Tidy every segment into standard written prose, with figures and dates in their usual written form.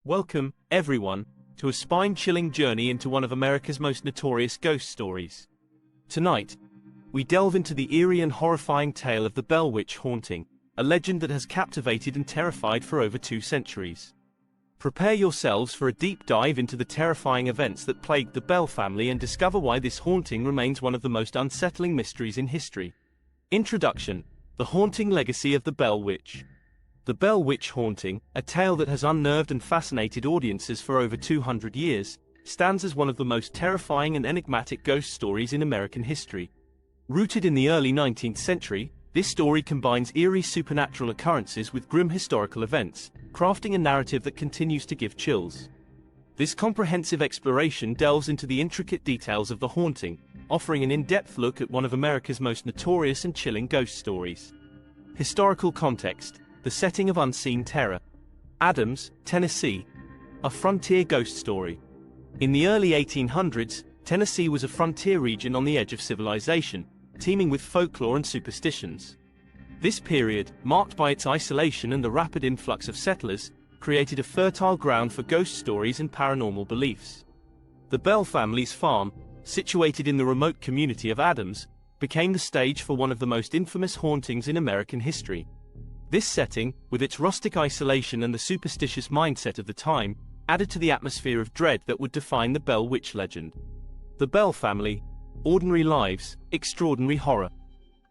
Welcome, everyone, to a spine-chilling journey into one of America's most notorious ghost stories. Tonight, we delve into the eerie and horrifying tale of the Bell Witch haunting, a legend that has captivated and terrified for over 2 centuries. Prepare yourselves for a deep dive into the terrifying events that plagued the Bell family and discover why this haunting remains one of the most unsettling mysteries in history. Introduction: The haunting legacy of the Bell Witch. The Bell Witch haunting, a tale that has unnerved and fascinated audiences for over 200 years, stands as one of the most terrifying and enigmatic ghost stories in American history. Rooted in the early 19th century, this story combines eerie supernatural occurrences with grim historical events, crafting a narrative that continues to give chills. This comprehensive exploration delves into the intricate details of the haunting, offering an in-depth look at one of America's most notorious and chilling ghost stories. Historical context: the setting of unseen terror. Adams, Tennessee. A frontier ghost story. In the early 1800s, Tennessee was a frontier region on the edge of civilization, teeming with folklore and superstitions. This period, marked by its isolation and the rapid influx of settlers, created a fertile ground for ghost stories and paranormal beliefs. The Bell family's farm, situated in the remote community of Adams, became the stage for one of the most infamous hauntings in American history. This setting, with its rustic isolation and the superstitious mindset of the time, added to the atmosphere of dread that would define the Bell Witch legend. The Bell family: ordinary lives, extraordinary horror.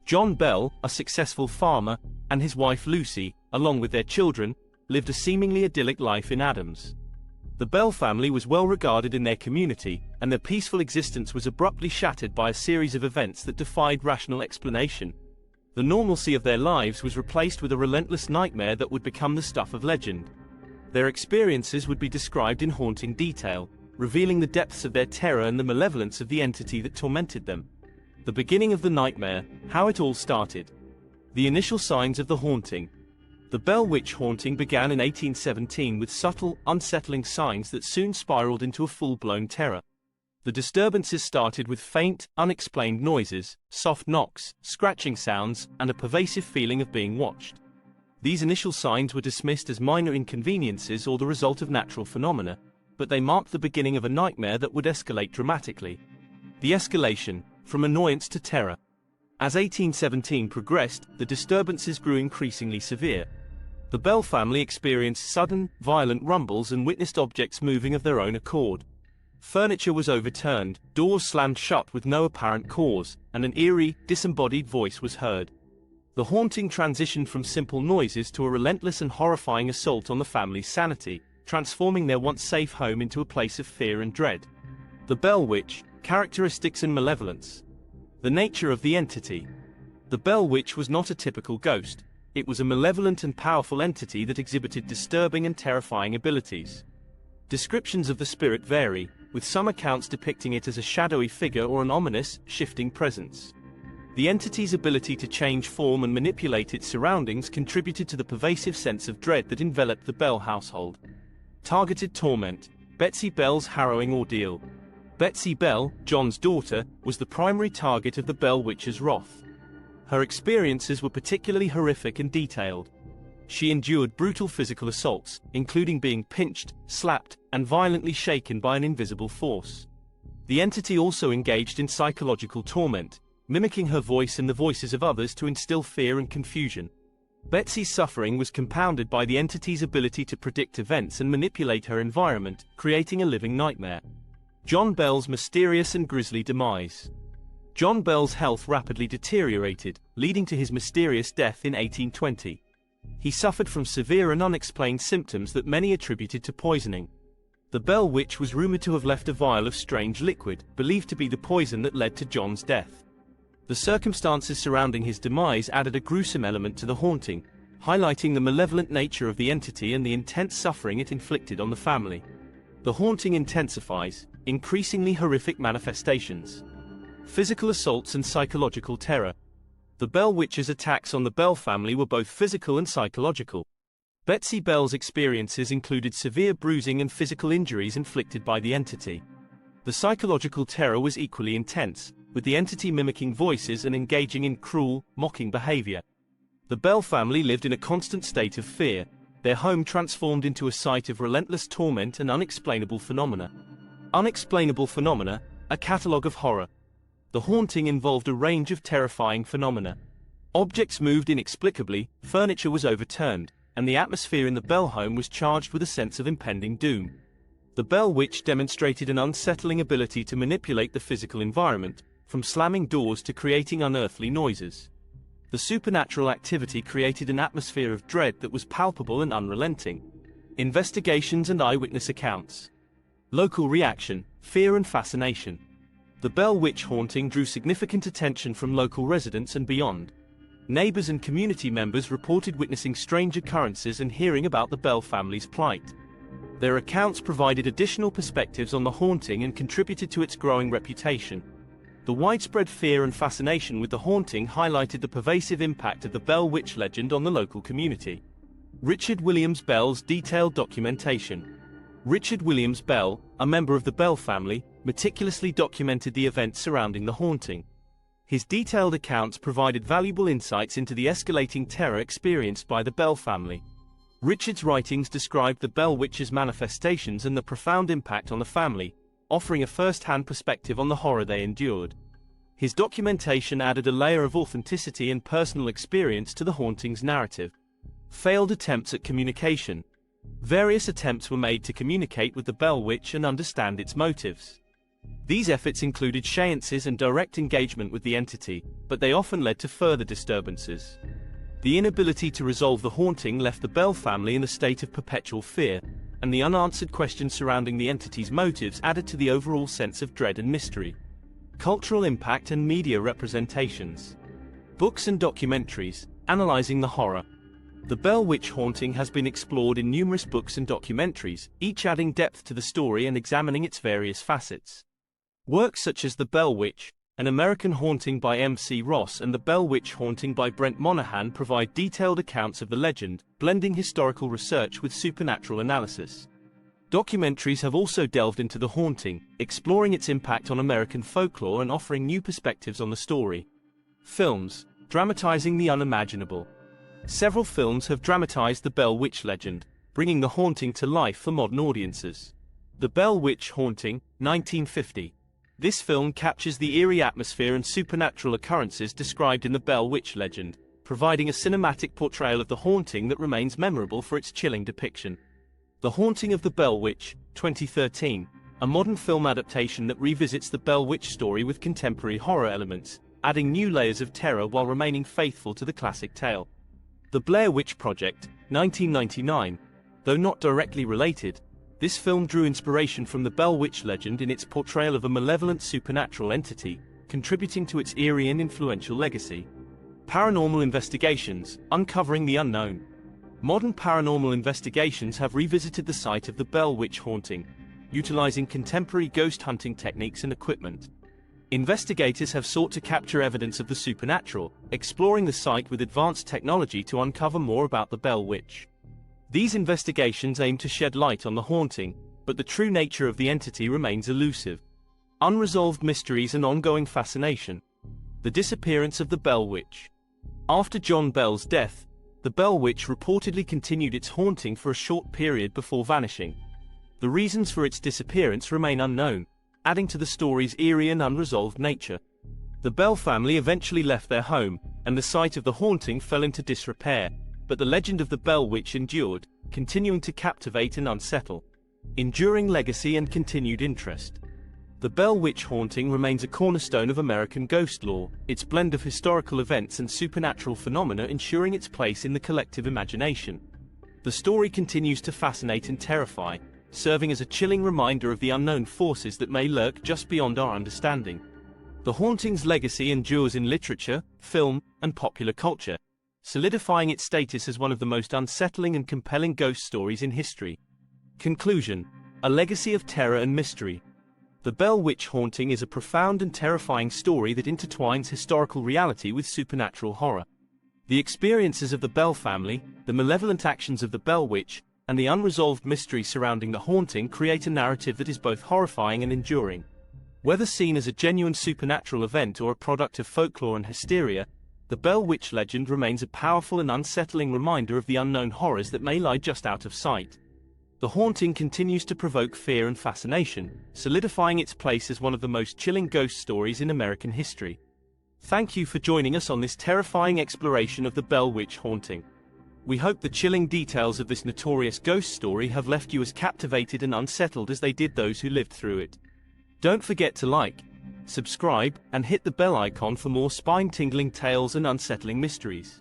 John Bell, a successful farmer, and his wife Lucy, along with their children, lived a seemingly idyllic life in Adams. The Bell family was well regarded in their community, and their peaceful existence was abruptly shattered by a series of events that defied rational explanation. The normalcy of their lives was replaced with a relentless nightmare that would become the stuff of legend. Their experiences would be described in haunting detail, revealing the depths of their terror and the malevolence of the entity that tormented them. The beginning of the nightmare: how it all started. The initial signs of the haunting. The Bell Witch haunting began in 1817 with subtle, unsettling signs that soon spiraled into a full-blown terror. The disturbances started with faint, unexplained noises, soft knocks, scratching sounds, and a pervasive feeling of being watched. These initial signs were dismissed as minor inconveniences or the result of natural phenomena, but they marked the beginning of a nightmare that would escalate dramatically. The escalation: from annoyance to terror. As 1817 progressed, the disturbances grew increasingly severe. The Bell family experienced sudden, violent rumbles and witnessed objects moving of their own accord. Furniture was overturned, doors slammed shut with no apparent cause, and an eerie, disembodied voice was heard. The haunting transitioned from simple noises to a relentless and horrifying assault on the family's sanity, transforming their once safe home into a place of fear and dread. The Bell Witch: characteristics and malevolence. The nature of the entity. The Bell Witch was not a typical ghost. It was a malevolent and powerful entity that exhibited disturbing and terrifying abilities. Descriptions of the spirit vary, with some accounts depicting it as a shadowy figure or an ominous, shifting presence. The entity's ability to change form and manipulate its surroundings contributed to the pervasive sense of dread that enveloped the Bell household. Targeted torment. Betsy Bell's harrowing ordeal. Betsy Bell, John's daughter, was the primary target of the Bell Witch's wrath. Her experiences were particularly horrific and detailed. She endured brutal physical assaults, including being pinched, slapped, and violently shaken by an invisible force. The entity also engaged in psychological torment, mimicking her voice and the voices of others to instill fear and confusion. Betsy's suffering was compounded by the entity's ability to predict events and manipulate her environment, creating a living nightmare. John Bell's mysterious and grisly demise. John Bell's health rapidly deteriorated, leading to his mysterious death in 1820. He suffered from severe and unexplained symptoms that many attributed to poisoning. The Bell Witch was rumored to have left a vial of strange liquid, believed to be the poison that led to John's death. The circumstances surrounding his demise added a gruesome element to the haunting, highlighting the malevolent nature of the entity and the intense suffering it inflicted on the family. The haunting intensifies, increasingly horrific manifestations. Physical assaults and psychological terror. The Bell Witch's attacks on the Bell family were both physical and psychological. Betsy Bell's experiences included severe bruising and physical injuries inflicted by the entity. The psychological terror was equally intense, with the entity mimicking voices and engaging in cruel, mocking behavior. The Bell family lived in a constant state of fear, their home transformed into a site of relentless torment and unexplainable phenomena. Unexplainable Phenomena, a catalogue of horror. The haunting involved a range of terrifying phenomena. Objects moved inexplicably, furniture was overturned, and the atmosphere in the Bell home was charged with a sense of impending doom. The Bell Witch demonstrated an unsettling ability to manipulate the physical environment, from slamming doors to creating unearthly noises. The supernatural activity created an atmosphere of dread that was palpable and unrelenting. Investigations and eyewitness accounts. Local reaction, fear and fascination. The Bell Witch haunting drew significant attention from local residents and beyond. Neighbors and community members reported witnessing strange occurrences and hearing about the Bell family's plight. Their accounts provided additional perspectives on the haunting and contributed to its growing reputation. The widespread fear and fascination with the haunting highlighted the pervasive impact of the Bell Witch legend on the local community. Richard Williams Bell's detailed documentation. Richard Williams Bell, a member of the Bell family, meticulously documented the events surrounding the haunting. His detailed accounts provided valuable insights into the escalating terror experienced by the Bell family. Richard's writings described the Bell Witch's manifestations and the profound impact on the family, offering a first-hand perspective on the horror they endured. His documentation added a layer of authenticity and personal experience to the hauntings narrative. Failed attempts at communication. Various attempts were made to communicate with the Bell Witch and understand its motives. These efforts included séances and direct engagement with the entity, but they often led to further disturbances. The inability to resolve the haunting left the Bell family in a state of perpetual fear, and the unanswered questions surrounding the entity's motives added to the overall sense of dread and mystery. Cultural impact and media representations. Books and documentaries, analyzing the horror. The Bell Witch haunting has been explored in numerous books and documentaries, each adding depth to the story and examining its various facets. Works such as The Bell Witch, An American Haunting by M.C. Ross and The Bell Witch Haunting by Brent Monahan provide detailed accounts of the legend, blending historical research with supernatural analysis. Documentaries have also delved into the haunting, exploring its impact on American folklore and offering new perspectives on the story. Films, dramatizing the unimaginable. Several films have dramatized the Bell Witch legend, bringing the haunting to life for modern audiences. The Bell Witch Haunting, 1950. This film captures the eerie atmosphere and supernatural occurrences described in the Bell Witch legend, providing a cinematic portrayal of the haunting that remains memorable for its chilling depiction. The Haunting of the Bell Witch, 2013, a modern film adaptation that revisits the Bell Witch story with contemporary horror elements, adding new layers of terror while remaining faithful to the classic tale. The Blair Witch Project, 1999. Though not directly related, this film drew inspiration from the Bell Witch legend in its portrayal of a malevolent supernatural entity, contributing to its eerie and influential legacy. Paranormal investigations, uncovering the unknown. Modern paranormal investigations have revisited the site of the Bell Witch haunting, utilizing contemporary ghost hunting techniques and equipment. Investigators have sought to capture evidence of the supernatural, exploring the site with advanced technology to uncover more about the Bell Witch. These investigations aim to shed light on the haunting, but the true nature of the entity remains elusive. Unresolved mysteries and ongoing fascination. The disappearance of the Bell Witch. After John Bell's death, the Bell Witch reportedly continued its haunting for a short period before vanishing. The reasons for its disappearance remain unknown, adding to the story's eerie and unresolved nature. The Bell family eventually left their home, and the site of the haunting fell into disrepair, but the legend of the Bell Witch endured, continuing to captivate and unsettle. Enduring legacy and continued interest. The Bell Witch haunting remains a cornerstone of American ghost lore, its blend of historical events and supernatural phenomena ensuring its place in the collective imagination. The story continues to fascinate and terrify, serving as a chilling reminder of the unknown forces that may lurk just beyond our understanding. The haunting's legacy endures in literature, film, and popular culture, solidifying its status as one of the most unsettling and compelling ghost stories in history. Conclusion: a legacy of terror and mystery. The Bell Witch haunting is a profound and terrifying story that intertwines historical reality with supernatural horror. The experiences of the Bell family, the malevolent actions of the Bell Witch, and the unresolved mystery surrounding the haunting create a narrative that is both horrifying and enduring. Whether seen as a genuine supernatural event or a product of folklore and hysteria, The Bell Witch legend remains a powerful and unsettling reminder of the unknown horrors that may lie just out of sight. The haunting continues to provoke fear and fascination, solidifying its place as one of the most chilling ghost stories in American history. Thank you for joining us on this terrifying exploration of the Bell Witch haunting. We hope the chilling details of this notorious ghost story have left you as captivated and unsettled as they did those who lived through it. Don't forget to like, subscribe, and hit the bell icon for more spine-tingling tales and unsettling mysteries.